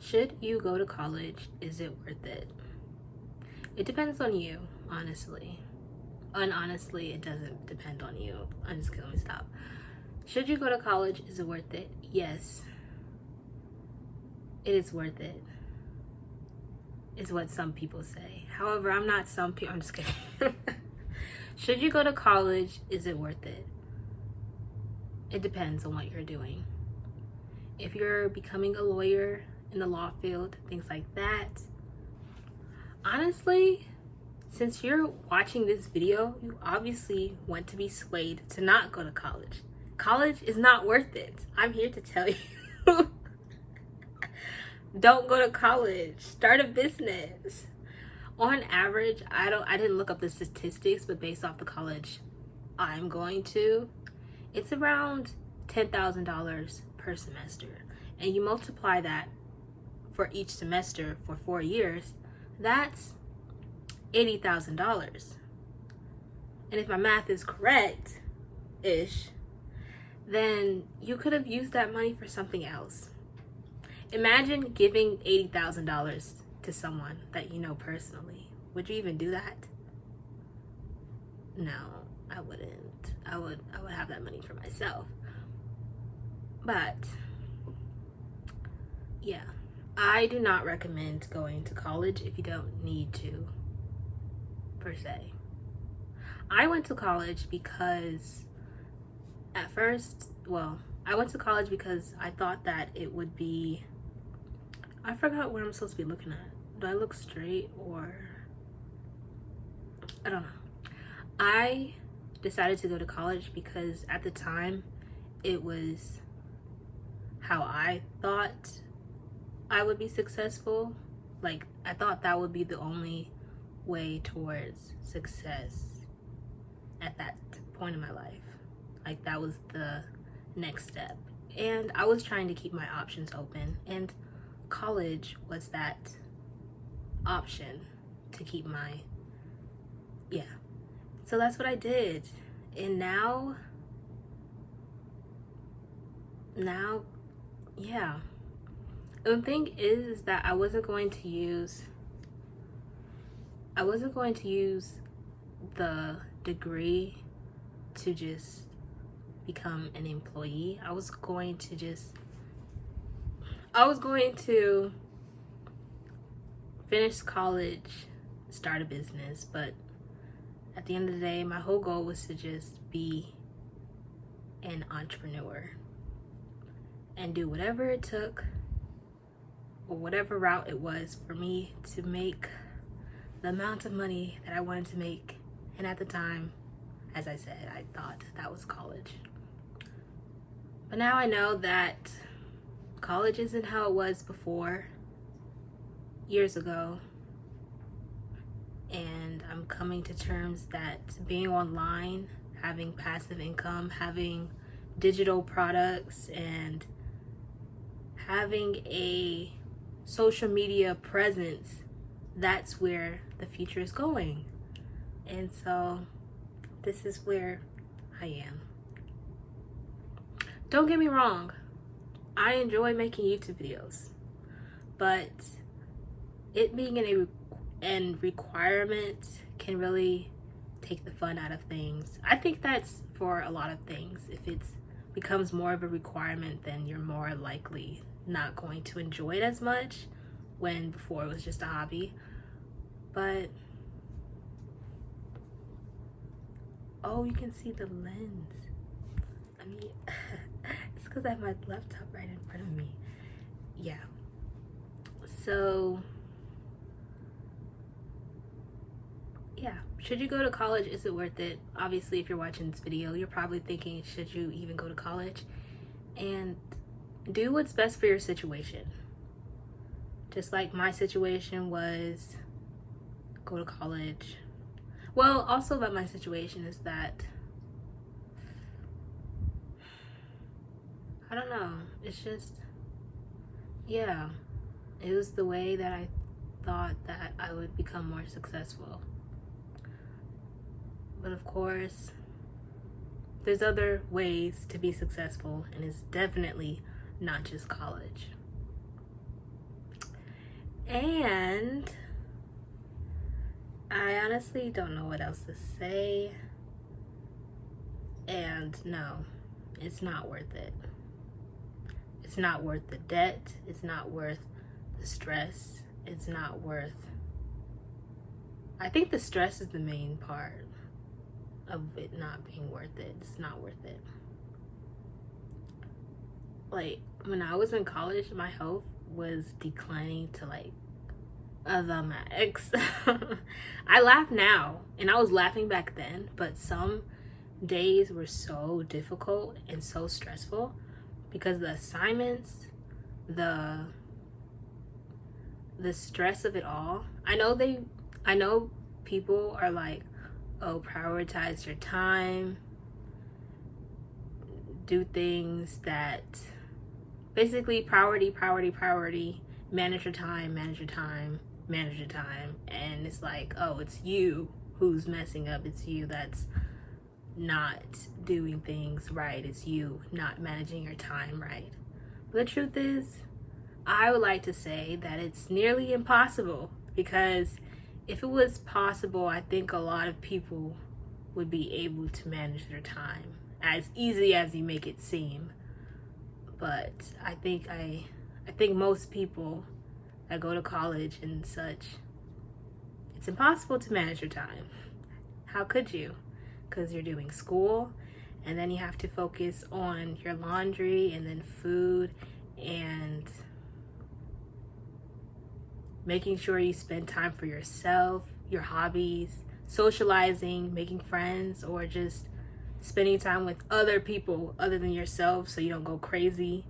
Should you go to college? Is it worth it? It depends on you, honestly. And honestly, it doesn't depend on you. I'm just kidding. Let me stop. Should you go to college? Is it worth it? Yes. It is worth it. Is what some people say. However, I'm not some people. I'm just kidding. Should you go to college? Is it worth it? It depends on what you're doing. If you're becoming a lawyer in the law field, things like that. Honestly, since you're watching this video, you obviously want to be swayed to not go to college. College is not worth it. I'm here to tell you. Don't go to college. Start a business. On average, I didn't look up the statistics, but based off the college I'm going to, it's around $10,000 per semester. And you multiply that for each semester for 4 years, that's $80,000. And if my math is correct-ish, then you could have used that money for something else. Imagine giving $80,000 to someone that you know personally. Would you even do that? No, I wouldn't. I would have that money for myself. But yeah, I do not recommend going to college if you don't need to, per se. I went to college because at first, I went to college because I thought that it would be, I forgot what I'm supposed to be looking at. Do I look straight or, I don't know. I decided to go to college because at the time it was how I thought I would be successful. Like, I thought that would be the only way towards success at that point in my life. Like, that was the next step. And I was trying to keep my options open, and college was that option to keep my, so that's what I did. And now, the thing is that I wasn't going to use the degree to just become an employee. I was going to finish college, start a business, but at the end of the day, my whole goal was to just be an entrepreneur and do whatever it took or whatever route it was for me to make the amount of money that I wanted to make. And at the time, as I said, I thought that was college. But now I know that college isn't how it was before, years ago. And I'm coming to terms that being online, having passive income, having digital products, and having a social media presence, that's where the future is going. And so this is where I am. Don't get me wrong, I enjoy making YouTube videos, but it being an requirement can really take the fun out of things. I think that's for a lot of things. If it becomes more of a requirement, then you're more likely not going to enjoy it as much, when before it was just a hobby. But oh, you can see the lens. I mean, it's because I have my laptop right in front of me. Yeah. So yeah, should you go to college? Is it worth it? Obviously, if you're watching this video, you're probably thinking, should you even go to college? And do what's best for your situation. Just like my situation was go to college. Well, also about my situation is that, I don't know, it's just, it was the way that I thought that I would become more successful. But of course, there's other ways to be successful, and it's definitely not just college. And I honestly don't know what else to say. And no, it's not worth it. It's not worth the debt. It's not worth the stress. It's not worth... I think the stress is the main part of it not being worth it. It's not worth it. Like, when I was in college, my health was declining to like the max. I laugh now, and I was laughing back then, but some days were so difficult and so stressful because the assignments, the stress of it all. I know people are like, oh, prioritize your time, do things that basically priority, manage your time, and it's like, oh, it's you who's messing up. It's you that's not doing things right. It's you not managing your time right. But the truth is, I would like to say that it's nearly impossible, because if it was possible, I think a lot of people would be able to manage their time as easy as you make it seem. But I think most people that go to college and such, it's impossible to manage your time. How could you? Because you're doing school, and then you have to focus on your laundry, and then food, and making sure you spend time for yourself, your hobbies, socializing, making friends, or just spending time with other people other than yourself so you don't go crazy.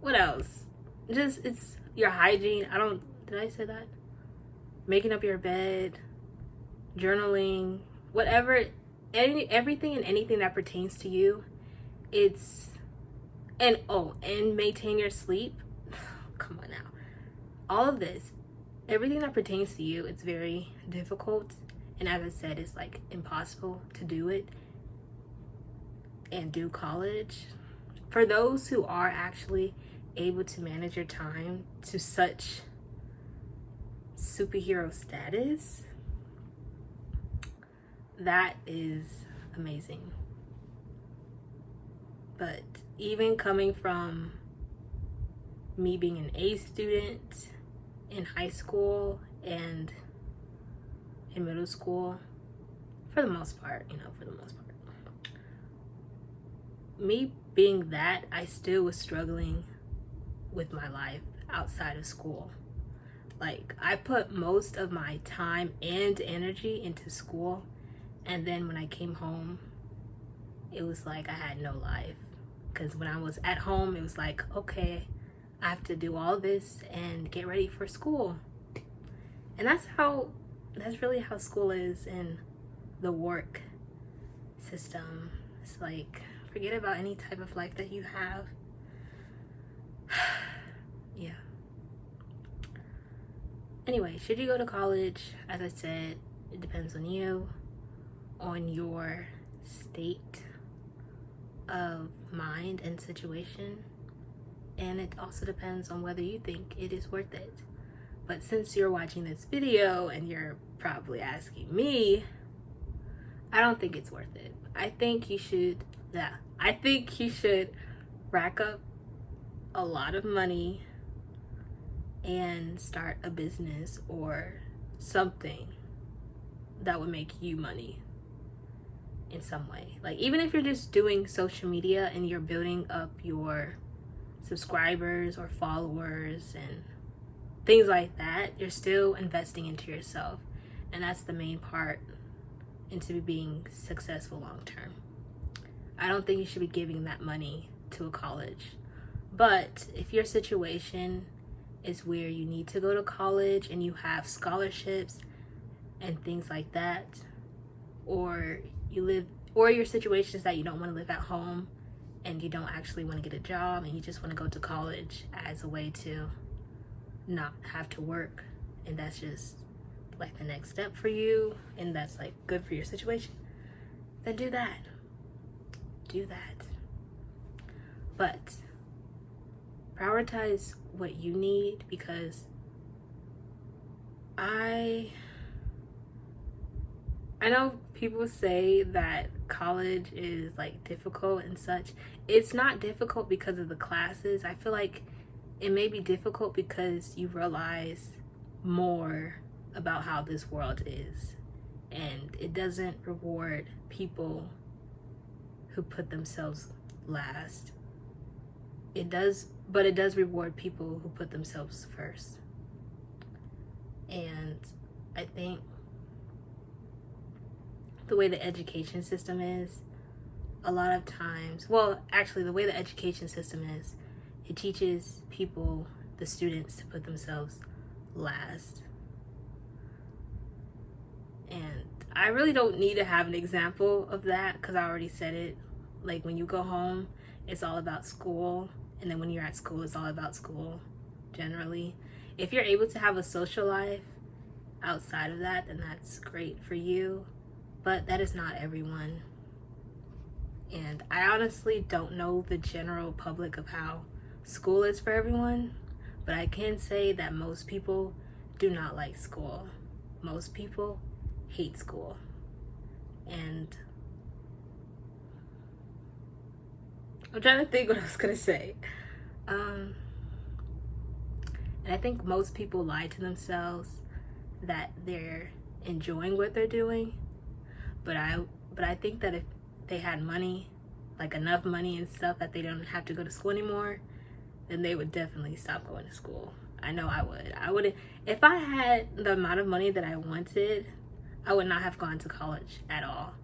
What else? Just, it's your hygiene. Did I say that? Making up your bed, journaling, whatever, everything and anything that pertains to you. And maintain your sleep. Come on now. All of this, everything that pertains to you, it's very difficult. And as I said, it's like impossible to do it and do college. For those who are actually able to manage your time to such superhero status, that is amazing. But even coming from me being an A student in high school and in middle school, for the most part, me being that, I still was struggling with my life outside of school. Like, I put most of my time and energy into school, and then when I came home, it was like I had no life. Because when I was at home, it was like, okay, I have to do all this and get ready for school. And that's really how school is in the work system. It's like, forget about any type of life that you have. Yeah. Anyway, should you go to college? As I said, it depends on you, on your state of mind and situation, and it also depends on whether you think it is worth it. But since you're watching this video and you're probably asking me, I don't think it's worth it. I think you should rack up a lot of money and start a business or something that would make you money in some way. Like, even if you're just doing social media and you're building up your subscribers or followers and things like that, you're still investing into yourself. And that's the main part into being successful long term. I don't think you should be giving that money to a college. But if your situation is where you need to go to college and you have scholarships and things like that, or your situation is that you don't want to live at home and you don't actually want to get a job and you just want to go to college as a way to not have to work, and that's just like the next step for you, and that's like good for your situation, then do that. But prioritize what you need, because I know people say that college is like difficult and such. It's not difficult because of the classes. I feel like it may be difficult because you realize more about how this world is, and it doesn't reward people who put themselves last. It does, but it does reward people who put themselves first. And I think the way the education system is, a lot of times, well, actually, the way the education system is, it teaches people, the students, to put themselves last. And I really don't need to have an example of that, because I already said it. Like, when you go home, it's all about school. And then when you're at school, it's all about school, generally. If you're able to have a social life outside of that, then that's great for you. But that is not everyone. And I honestly don't know the general public of how school is for everyone. But I can say that most people do not like school. Most people hate school. And I'm trying to think what I was gonna say. And I think most people lie to themselves that they're enjoying what they're doing. But I think that if they had money, like enough money and stuff, that they don't have to go to school anymore, then they would definitely stop going to school. I know I would. I would, if I had the amount of money that I wanted, I would not have gone to college at all.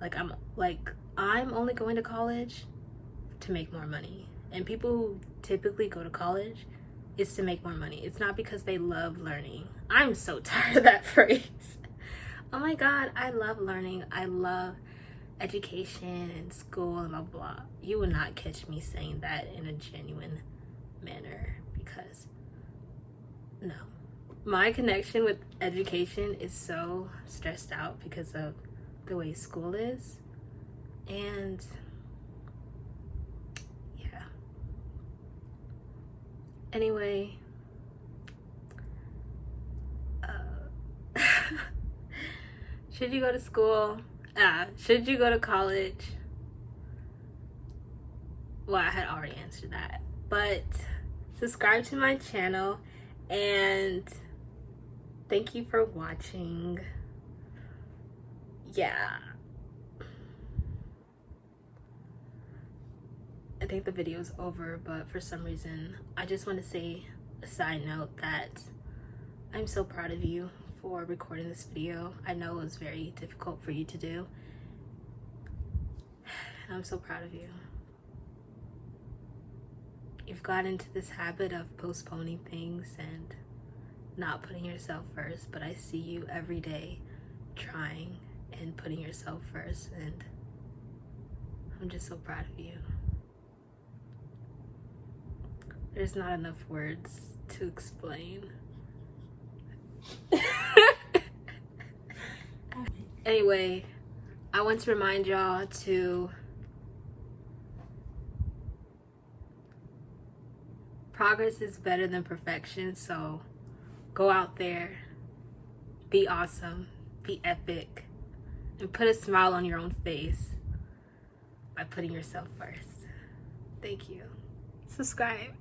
I'm only going to college to make more money. And people who typically go to college, it's to make more money. It's not because they love learning. I'm so tired of that phrase. Oh my God, I love learning. I love education and school and blah, blah. You will not catch me saying that in a genuine manner, because no. My connection with education is so stressed out because of the way school is. And yeah. Anyway, should you go to school? Should you go to college? Well, I had already answered that. But subscribe to my channel, and thank you for watching. Yeah. I think the video is over, but for some reason, I just want to say a side note that I'm so proud of you for recording this video. I know it was very difficult for you to do. I'm so proud of you. You've got into this habit of postponing things and not putting yourself first, but I see you every day trying and putting yourself first, and I'm just so proud of you. There's not enough words to explain. Anyway, I want to remind y'all to progress is better than perfection, so go out there, be awesome, be epic, and put a smile on your own face by putting yourself first. Thank you. Subscribe.